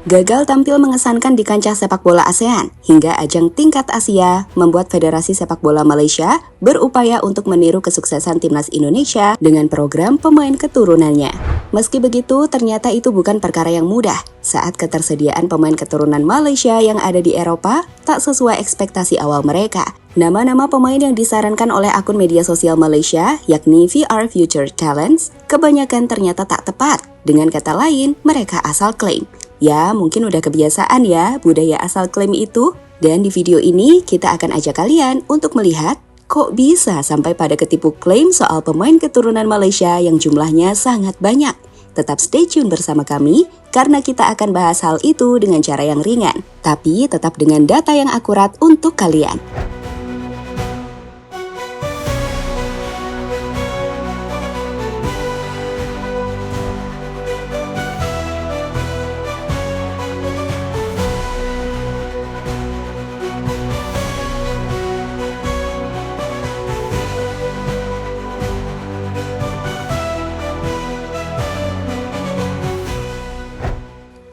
Gagal tampil mengesankan di kancah sepak bola ASEAN hingga ajang tingkat Asia membuat Federasi Sepak Bola Malaysia berupaya untuk meniru kesuksesan timnas Indonesia dengan program pemain keturunannya. Meski begitu, ternyata itu bukan perkara yang mudah saat ketersediaan pemain keturunan Malaysia yang ada di Eropa tak sesuai ekspektasi awal mereka. Nama-nama pemain yang disarankan oleh akun media sosial Malaysia, yakni VR Future Talents, kebanyakan ternyata tak tepat. Dengan kata lain, mereka asal klaim. Ya, mungkin udah kebiasaan ya budaya asal klaim itu. Dan di video ini kita akan ajak kalian untuk melihat kok bisa sampai pada ketipu klaim soal pemain keturunan Malaysia yang jumlahnya sangat banyak. Tetap stay tune bersama kami karena kita akan bahas hal itu dengan cara yang ringan, tapi tetap dengan data yang akurat untuk kalian.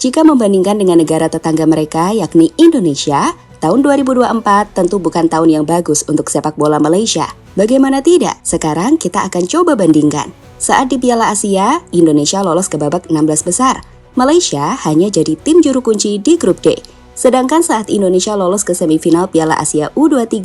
Jika membandingkan dengan negara tetangga mereka yakni Indonesia, tahun 2024 tentu bukan tahun yang bagus untuk sepak bola Malaysia. Bagaimana tidak? Sekarang kita akan coba bandingkan. Saat di Piala Asia, Indonesia lolos ke babak 16 besar. Malaysia hanya jadi tim juru kunci di grup D. Sedangkan saat Indonesia lolos ke semifinal Piala Asia U23,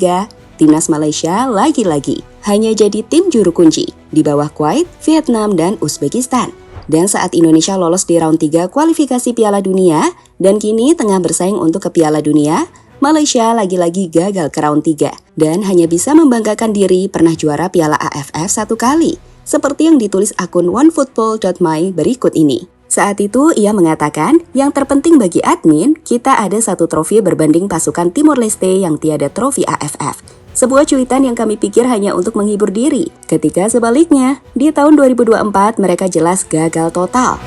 timnas Malaysia lagi-lagi hanya jadi tim juru kunci di bawah Kuwait, Vietnam, dan Uzbekistan. Dan saat Indonesia lolos di round 3 kualifikasi Piala Dunia dan kini tengah bersaing untuk ke Piala Dunia, Malaysia lagi-lagi gagal ke round 3 dan hanya bisa membanggakan diri pernah juara Piala AFF 1 kali, seperti yang ditulis akun onefootball.my berikut ini. Saat itu ia mengatakan, yang terpenting bagi admin, kita ada 1 trofi berbanding pasukan Timor Leste yang tiada trofi AFF. Sebuah cuitan yang kami pikir hanya untuk menghibur diri, ketika sebaliknya, di tahun 2024 mereka jelas gagal total.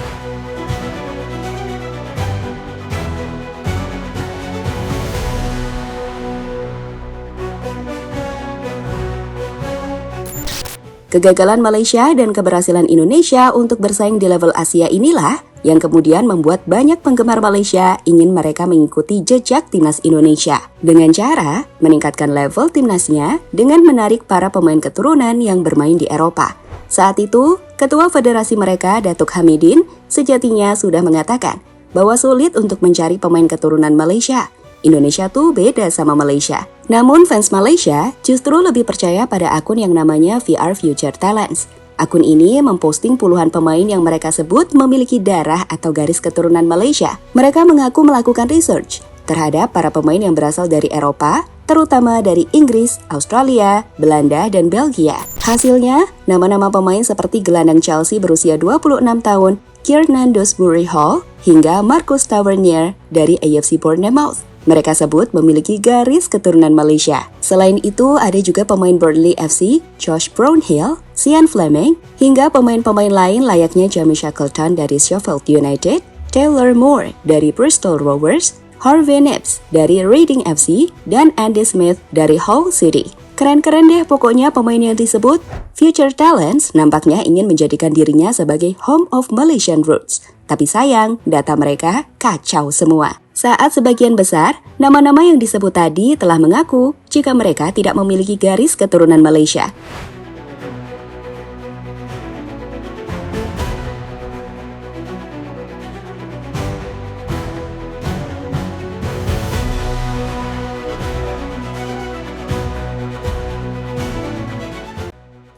Kegagalan Malaysia dan keberhasilan Indonesia untuk bersaing di level Asia inilah yang kemudian membuat banyak penggemar Malaysia ingin mereka mengikuti jejak timnas Indonesia dengan cara meningkatkan level timnasnya dengan menarik para pemain keturunan yang bermain di Eropa. Saat itu, Ketua Federasi mereka, Datuk Hamidin, sejatinya sudah mengatakan bahwa sulit untuk mencari pemain keturunan Malaysia. Indonesia tuh beda sama Malaysia. Namun fans Malaysia justru lebih percaya pada akun yang namanya VR Future Talents. Akun ini memposting puluhan pemain yang mereka sebut memiliki darah atau garis keturunan Malaysia. Mereka mengaku melakukan research terhadap para pemain yang berasal dari Eropa, terutama dari Inggris, Australia, Belanda, dan Belgia. Hasilnya, nama-nama pemain seperti gelandang Chelsea berusia 26 tahun, Kiernan Dewsbury Hall, hingga Marcus Tavernier dari AFC Bournemouth. Mereka sebut memiliki garis keturunan Malaysia. Selain itu, ada juga pemain Burnley FC, Josh Brownhill, Sian Fleming, hingga pemain-pemain lain layaknya Jamie Shackleton dari Sheffield United, Taylor Moore dari Bristol Rovers, Harvey Knibbs dari Reading FC, dan Andy Smith dari Hull City. Keren-keren deh pokoknya pemain yang disebut. Future Talents nampaknya ingin menjadikan dirinya sebagai home of Malaysian roots. Tapi sayang, data mereka kacau semua. Saat sebagian besar, nama-nama yang disebut tadi telah mengaku jika mereka tidak memiliki garis keturunan Malaysia.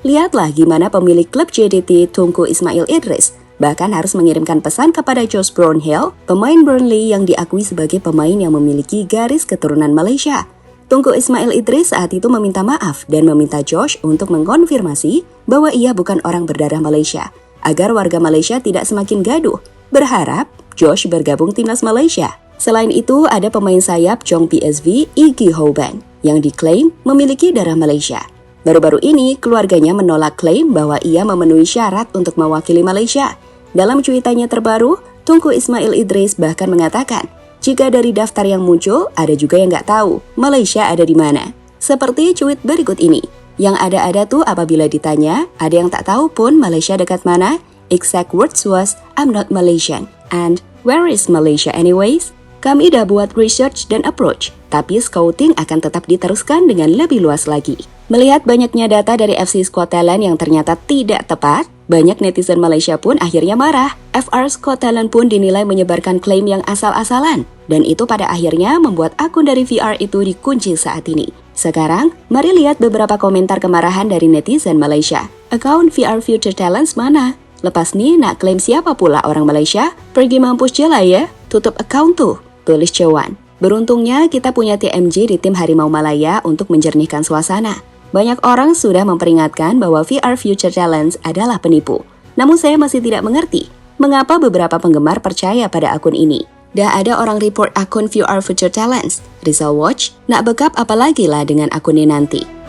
Lihatlah gimana pemilik klub JDT Tunku Ismail Idris bahkan harus mengirimkan pesan kepada Josh Brownhill, pemain Burnley yang diakui sebagai pemain yang memiliki garis keturunan Malaysia. Tunku Ismail Idris saat itu meminta maaf dan meminta Josh untuk mengkonfirmasi bahwa ia bukan orang berdarah Malaysia, agar warga Malaysia tidak semakin gaduh. Berharap Josh bergabung timnas Malaysia. Selain itu, ada pemain sayap Jong PSV, Iggy Hoban, yang diklaim memiliki darah Malaysia. Baru-baru ini, keluarganya menolak klaim bahwa ia memenuhi syarat untuk mewakili Malaysia. Dalam cuitannya terbaru, Tunku Ismail Idris bahkan mengatakan, jika dari daftar yang muncul, ada juga yang nggak tahu Malaysia ada di mana. Seperti cuit berikut ini, yang ada-ada tuh apabila ditanya, ada yang tak tahu pun Malaysia dekat mana, exact words was, I'm not Malaysian, and Where is Malaysia anyways? Kami udah buat research dan approach, tapi scouting akan tetap diteruskan dengan lebih luas lagi. Melihat banyaknya data dari FC Scotland yang ternyata tidak tepat, banyak netizen Malaysia pun akhirnya marah. FR Scotland pun dinilai menyebarkan klaim yang asal-asalan, dan itu pada akhirnya membuat akun dari VR itu dikunci saat ini. Sekarang, mari lihat beberapa komentar kemarahan dari netizen Malaysia. Akun VR Future Talents mana? Lepas nih nak klaim siapa pula orang Malaysia? Pergi mampus je lah ya, tutup akun tuh, tulis Cewan. Beruntungnya kita punya TMJ di tim Harimau Malaya untuk menjernihkan suasana. Banyak orang sudah memperingatkan bahwa VR Future Talents adalah penipu. Namun saya masih tidak mengerti, mengapa beberapa penggemar percaya pada akun ini. Dah ada orang report akun VR Future Talents. Rizal Watch, nak backup apalagi lah dengan akunnya nanti.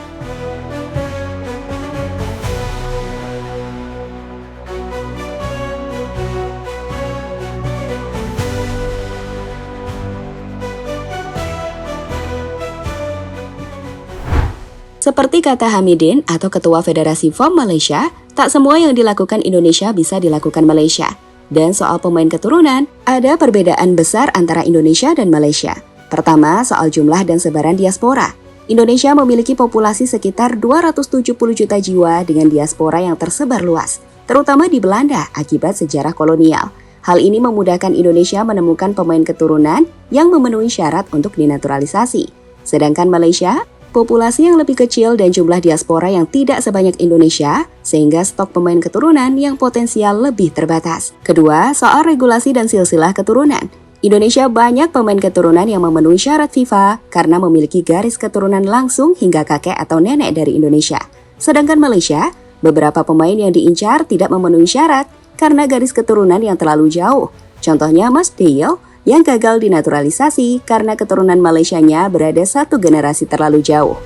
Seperti kata Hamidin atau Ketua Federasi FOM Malaysia, tak semua yang dilakukan Indonesia bisa dilakukan Malaysia. Dan soal pemain keturunan, ada perbedaan besar antara Indonesia dan Malaysia. Pertama, soal jumlah dan sebaran diaspora. Indonesia memiliki populasi sekitar 270 juta jiwa dengan diaspora yang tersebar luas, terutama di Belanda akibat sejarah kolonial. Hal ini memudahkan Indonesia menemukan pemain keturunan yang memenuhi syarat untuk dinaturalisasi. Sedangkan Malaysia, populasi yang lebih kecil dan jumlah diaspora yang tidak sebanyak Indonesia, sehingga stok pemain keturunan yang potensial lebih terbatas. Kedua, soal regulasi dan silsilah keturunan. Indonesia banyak pemain keturunan yang memenuhi syarat FIFA karena memiliki garis keturunan langsung hingga kakek atau nenek dari Indonesia. Sedangkan Malaysia, beberapa pemain yang diincar tidak memenuhi syarat karena garis keturunan yang terlalu jauh. Contohnya Mas Dale, yang gagal dinaturalisasi karena keturunan Malaysianya berada satu generasi terlalu jauh.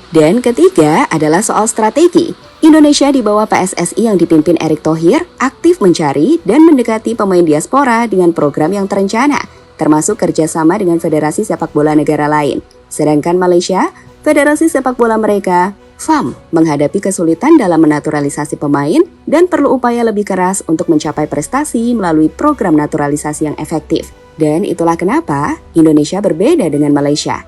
Dan ketiga adalah soal strategi. Indonesia di bawah PSSI yang dipimpin Erick Thohir aktif mencari dan mendekati pemain diaspora dengan program yang terencana, termasuk kerjasama dengan federasi sepak bola negara lain. Sedangkan Malaysia, federasi sepak bola mereka FAM menghadapi kesulitan dalam menaturalisasi pemain dan perlu upaya lebih keras untuk mencapai prestasi melalui program naturalisasi yang efektif. Dan itulah kenapa Indonesia berbeda dengan Malaysia.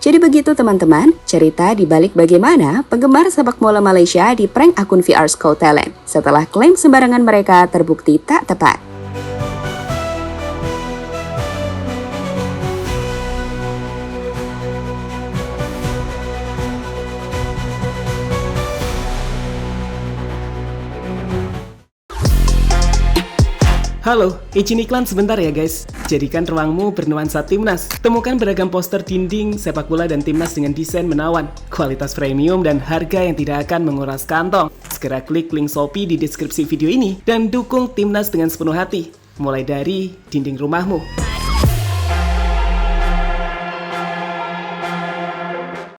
Jadi begitu teman-teman, cerita di balik bagaimana penggemar sepak bola Malaysia di prank akun VR Scotland setelah klaim sembarangan mereka terbukti tak tepat. Halo, izin iklan sebentar ya guys. Jadikan ruangmu bernuansa timnas. Temukan beragam poster dinding, sepak bola dan timnas dengan desain menawan, kualitas premium dan harga yang tidak akan menguras kantong. Segera klik link Shopee di deskripsi video ini dan dukung timnas dengan sepenuh hati. Mulai dari dinding rumahmu.